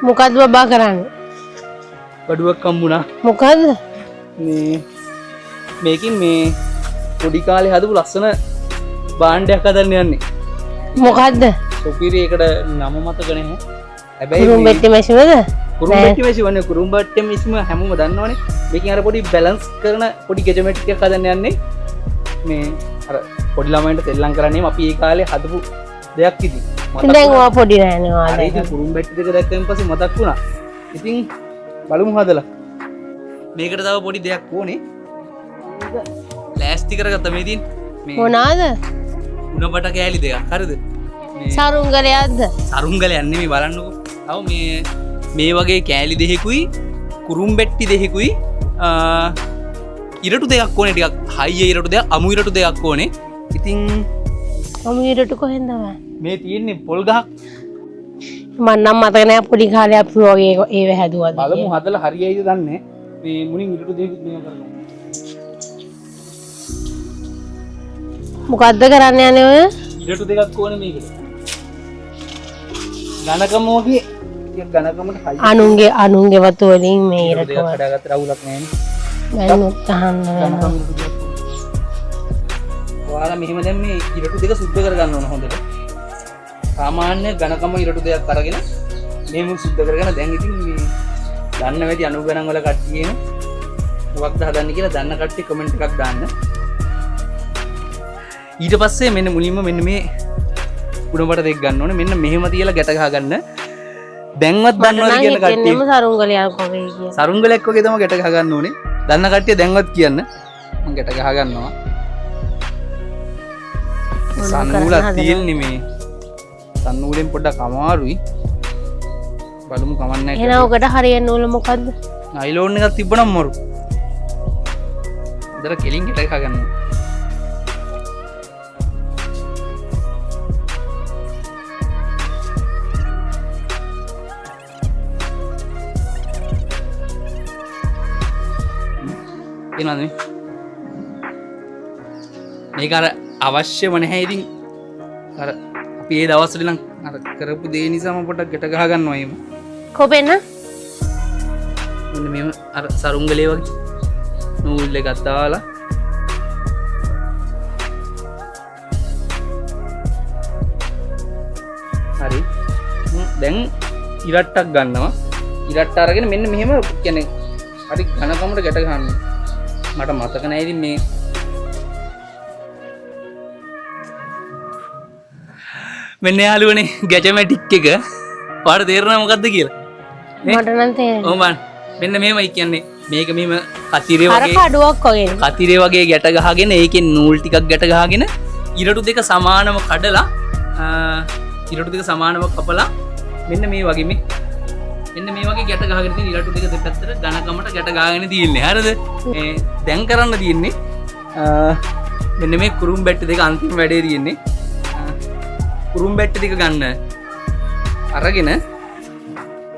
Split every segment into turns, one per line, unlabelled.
මොකද්ද බබා කරන්නේ?
බඩුවක් හම්බුණා.
මොකද්ද?
මේකින් මේ පොඩි කාලේ හදපු ලස්සන භාණ්ඩයක් හදන්න යන්නේ.
මොකද්ද?
සොපිරි එකට නම මතක නැහැ. හැබැයි
කුරුම්බෙට්ටි මැෂිමද?
කුරුම්බෙට්ටි මැෂිම වන්නේ කුරුම්බෙට්ටි මැෂිම හැමෝම දන්නවනේ. මේකෙන් අර පොඩි බැලන්ස් කරන පොඩි ගැජමෙට් එකක් හදන්න යන්නේ. මේ අර පොඩි ළමයින්ට සෙල්ලම් කරන්නේම අපි ඒ කාලේ හදපු දෙයක් ඉතින්.
දැන් ඔයා පොඩි නෑනේ ඔයා.
අර ඉතින් කුරුම්බෙට්ටි දෙක දැක්කම පස්සේ මතක් වුණා. ඉතින් බලමු හදලා. මේකට තව පොඩි දෙයක් ඕනේ. ලෑස්ති කරගත්ත මේ ඉතින් මේ
මොනවාද?
උණපට කෑලි දෙකක්. හරිද?
සරුංගලයක්ද?
සරුංගලයක් නෙමෙයි බලන්නකෝ. තව මේ වගේ කෑලි දෙකකුයි කුරුම්බෙට්ටි දෙකකුයි ඉරටු දෙකක් ඕනේ. ටිකක් හයිය ඉරටු දෙකක්, අමු ඉරටු දෙකක් ඕනේ. ඉතින්
අමු ඉරටු කොහෙන්ද
මේ තියෙන්නේ පොල් ගහක්.
මම නම් මතක නෑ පොඩි කාලේ අපි වගේ ඒව හැදුවද.
බලමු හදලා හරියයිද දන්නේ. මේ මුලින් ඉරටු දෙකක් මේව කරනවා.
මොකද්ද කරන්න යන්නේ ඔය?
ඉරටු දෙකක් ඕනේ මේකට. ඝනකම වගේ ටික ඝනකමට හයි.
අනුන්ගේ වතු වලින් මේ
ඉරටු
ඉරටු
දෙකක් හදාගත්ත රවුලක් නැහැනේ.
දැන් උත්හන්න වෙනවා.
ඔයාලා මෙහෙම දැන් මේ ඉරටු දෙක සුද්ධ කරගන්න ඕන හොඳට. සාමාන්‍ය ඝනකම ඉරටු දෙකක් අරගෙන මෙහෙම සුද්ධ කරගෙන දැන් ඉතින් මේ දන්න වැඩි අනුගණන් වල කට්ටියන මොකක්ද හදන්න කියලා දන්න කට්ටිය කමෙන්ට් එකක් දාන්න. ඊට පස්සේ මෙන්න මුලින්ම මෙන්න මේ උණපට දෙක ගන්න ඕනේ. මෙන්න මෙහෙම තියලා ගැට ගහ ගන්න. දැන්වත් දන්නවද කියන කට්ටිය?
එන්නම සරුංගලයක් වගේ කිය.
සරුංගලයක් වගේ තමයි ගැට ගහ ගන්න ඕනේ. දන්න කට්ටිය දැන්වත් කියන්න. මම ගැට ගහ ගන්නවා. සන්නූලක් තියෙන්නේ මේ. සන්නූලෙන් පොඩ්ඩක් අමාරුයි. බලමු කමන්නේ නැහැ.
එහෙනම් ඔකට හරියන නූල මොකද්ද?
නයිලෝන් එකක් තිබ්බනම් මරු. උදේට කෙලින් ගැට ගහ ගන්නවා. එනවාද මේක අර අවශ්‍යම නැහැ ඉතින් අර අපි ඒ දවස්වල නම් අර කරපු දේ නිසාම පොඩ්ඩක් ගැට ගහ ගන්නවා එහෙම
කොබෙන්න
මෙන්න මේව අර සරුංගලේ වගේ නූල් එකක් දාලා හරි දැන් ඉරට්ටක් ගන්නවා ඉරට්ට අරගෙන මෙන්න මෙහෙම කියන්නේ හරි ඝනකමට ගැට ගන්නවා මට මතක නැහැ ඉතින් මේ මෙන්න යාළුවනේ ගැජමැටික් එක පාට තේරෙනවද මොකද්ද කියලා
මට නම් තේරෙන්නේ
ඔව් මන් මෙන්න මෙහෙමයි කියන්නේ මේක මෙහෙම කතිරේ
අර
වගේ
කඩුවක් වගේ
කතිරේ වගේ ගැට ගහගෙන ඒකෙන් නූල් ටිකක් ගැට ගහගෙන ඉරටු දෙක සමානව කඩලා ඉරටු දෙක සමානව කපලා මෙන්න මේ වගේ මෙන්න මේ වගේ ගැට ගහගෙන තියෙන ඉරටු දෙක දෙපැත්තට ඝනකමට ගැට ගහගෙන තියෙන්නේ. හරිද? මේ දැන් කරන්න තියෙන්නේ මෙන්න මේ කුරුම්බැට්ටි දෙක අන්තිම වැඩේ තියෙන්නේ. කුරුම්බැට්ටි ටික ගන්න. අරගෙන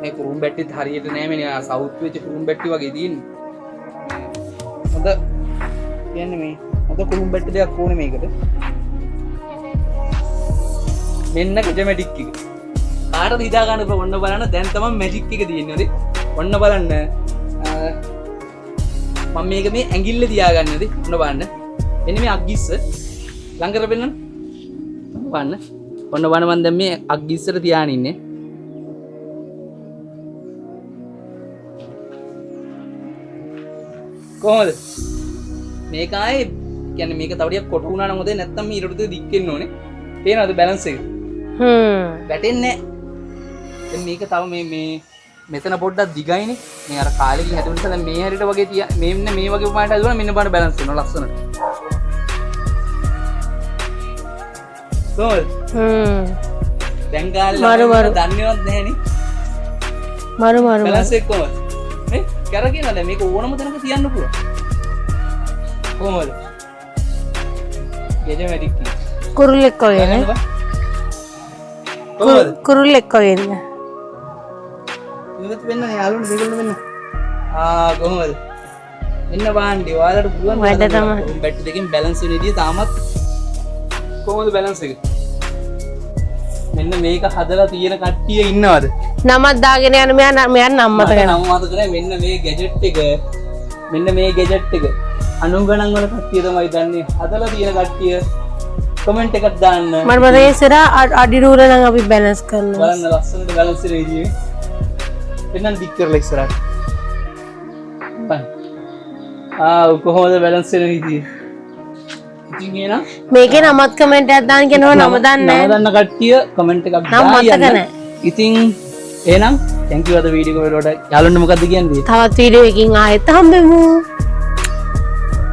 මේ කුරුම්බැට්ටිත් හරියට නෑ මේ සවුත් වෙච්ච කුරුම්බැට්ටි වගේ තියෙන්නේ. හොඳ කියන්නේ මේ හොඳ කුරුම්බැට්ටි දෙයක් ඕනේ මේකට. මෙන්න ගැජමැටික් එක. කාටද හිතා ගන්න බෑ ඔන්න බලන්න දැන් තමයි මැජික් එක තියෙන්නේ හරි ඔන්න බලන්න මම මේක මේ ඇඟිල්ල තියාගන්න හරි ඔන්න බලන්න එන්න මේ අග්ගිස්ස ලං කර පෙන්නන්න බලන්න ඔන්න බලන්න මම දැන් මේ අග්ගිස්සට තියාගෙන ඉන්නේ කොහොමද මේක ආයේ කියන්නේ මේක තව ටිකක් කොට වුණා නම් හොඳයි නැත්නම් මේ ඊට දික් වෙන්න ඕනේ තේනවද බැලන්ස් එක වැටෙන්නේ මේක තව මේ මෙතන පොඩ්ඩක් දිගයිනේ මේ අර කාලෙකින් හැදුව නිසා දැන් මේ හැරියට වගේ තියා මෙන්න මේ වගේ උපායට හදුවා මෙන්න බලන්න බැලන්ස් වෙනවා ලස්සනට කොහොමද දැන් කාලේ දන්නේවත් නැහැනේ
මරු
බැලන්ස් එක කොහොමද මේ කරගෙන දැන් මේක ඕනම තැනක තියන්න පුළුවන් කොහොමද ගැජමැටික්
කුරුල්ලෙක් වගේ නේ කුරුල්ලෙක් වගේ නේ
ඉවත් වෙන්න නේ යාළුවනේ දෙගොල්ලෝ වෙන්න කොහොමද එන්න බාණ්ඩි ඔයාලට පුළුවන්
වැඩ තමයි
බැට් දෙකෙන් බැලන්ස් වෙන විදිය තාමත් කොහොමද බැලන්ස් එක මෙන්න මේක හදලා තියෙන කට්ටිය ඉන්නවද?
නමක් දාගෙන යන මෙයා නම් මතක
නම් මතක නැහැ. මෙන්න මේ ගැජට් එක අනුගණන් වල කට්ටිය තමයි දන්නේ. හදලා තියෙන කට්ටිය කමෙන්ට් එකක් දාන්න.
මම මතකයි ඉස්සරහා අඩි රූල නම් අපි බැලන්ස් කරනවා.
බලන්න ලස්සනට බැලන්ස් වෙලා ඉන්නේ. එන්නම් දික් කරලා ඉස්සරහට. කොහොමද බැලන්ස් වෙලා ඉන්නේ? ඉතින් එහෙනම්
මේකේ නමත් කමෙන්ට් එකක් දාන්න කියනවා නම දන්නේ නැහැ.
නම දන්න කට්ටිය කමෙන්ට් එකක් දාන්න. ඉතින් එහෙනම් thank you අද වීඩියෝ එක වලට. යාළුවන්ට මොකද්ද කියන්නේ?
තවත් වීඩියෝ එකකින් ආයෙත් හම්බෙමු.